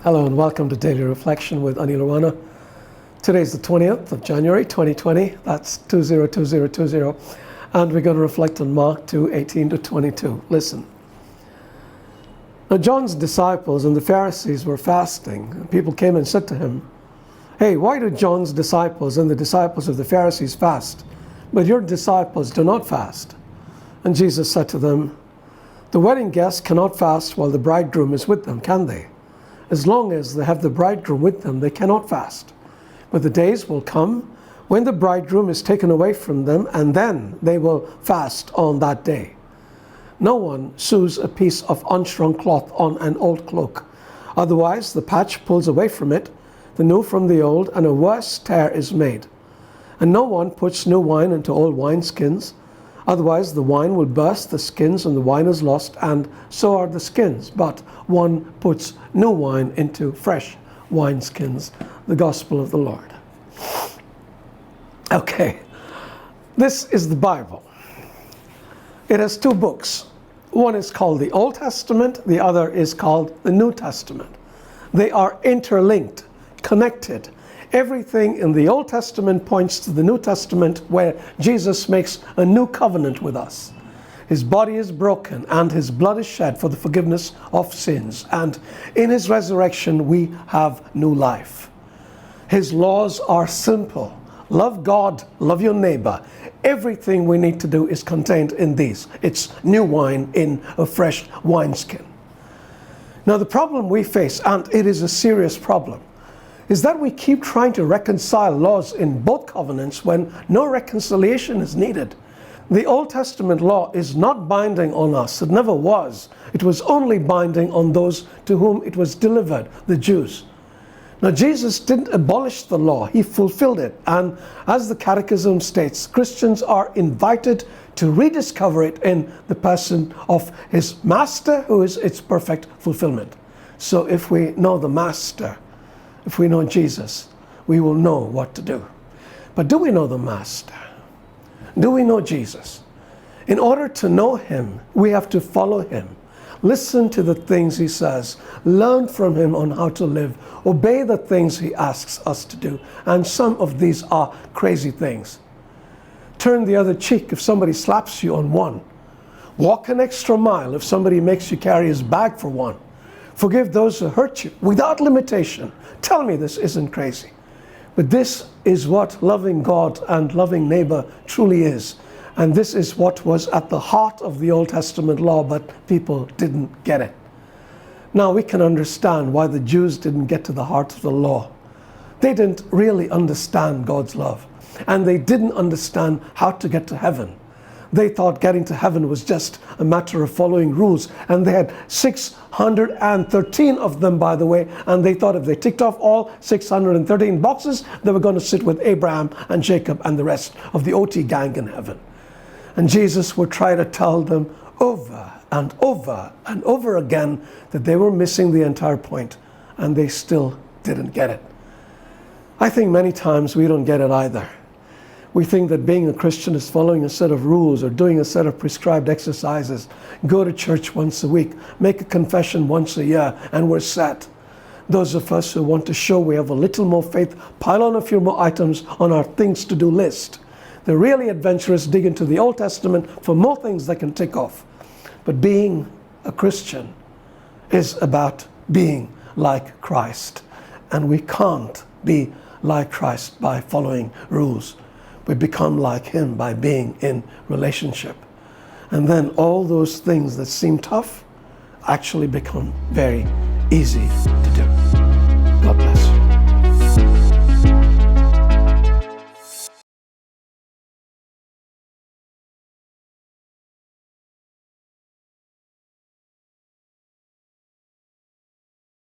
Hello and welcome to Daily Reflection with Aneel Aranha. Today is the 20th of January 2020. That's 202020. And we're going to reflect on Mark 2:18 to 22. Listen. Now John's disciples and the Pharisees were fasting. People came and said to him, "Hey, why do John's disciples and the disciples of the Pharisees fast, but your disciples do not fast?" And Jesus said to them, "The wedding guests cannot fast while the bridegroom is with them, can they? As long as they have the bridegroom with them, they cannot fast. But the days will come when the bridegroom is taken away from them, and then they will fast on that day. No one sews a piece of unshrunk cloth on an old cloak. Otherwise, the patch pulls away from it, the new from the old, and a worse tear is made. And no one puts new wine into old wineskins. Otherwise, the wine will burst the skins, and the wine is lost, and so are the skins. But one puts new wine into fresh wineskins." The Gospel of the Lord. Okay, this is the Bible. It has two books. One is called the Old Testament, the other is called the New Testament. They are interlinked, connected. Everything in the Old Testament points to the New Testament, where Jesus makes a new covenant with us. His body is broken and his blood is shed for the forgiveness of sins. And in his resurrection, we have new life. His laws are simple. Love God, love your neighbor. Everything we need to do is contained in these. It's new wine in a fresh wineskin. Now the problem we face, and it is a serious problem, is that we keep trying to reconcile laws in both covenants when no reconciliation is needed. The Old Testament law is not binding on us. It never was. It was only binding on those to whom it was delivered, the Jews. Now Jesus didn't abolish the law, he fulfilled it. And as the Catechism states, Christians are invited to rediscover it in the person of his Master, who is its perfect fulfillment. So if we know the Master, if we know Jesus, we will know what to do. But do we know the Master? Do we know Jesus? In order to know him, we have to follow him. Listen to the things he says. Learn from him on how to live. Obey the things he asks us to do. And some of these are crazy things. Turn the other cheek if somebody slaps you on one. Walk an extra mile if somebody makes you carry his bag for one. Forgive those who hurt you without limitation. Tell me this isn't crazy. But this is what loving God and loving neighbor truly is. And this is what was at the heart of the Old Testament law, but people didn't get it. Now we can understand why the Jews didn't get to the heart of the law. They didn't really understand God's love. And they didn't understand how to get to heaven. They thought getting to heaven was just a matter of following rules. And they had 613 of them, by the way. And they thought if they ticked off all 613 boxes, they were going to sit with Abraham and Jacob and the rest of the OT gang in heaven. And Jesus would try to tell them over and over and over again that they were missing the entire point. And they still didn't get it. I think many times we don't get it either. We think that being a Christian is following a set of rules or doing a set of prescribed exercises, go to church once a week, make a confession once a year, and we're set. Those of us who want to show we have a little more faith pile on a few more items on our things to do list. The really adventurous dig into the Old Testament for more things they can tick off. But being a Christian is about being like Christ. And we can't be like Christ by following rules. We become like him by being in relationship. And then all those things that seem tough actually become very easy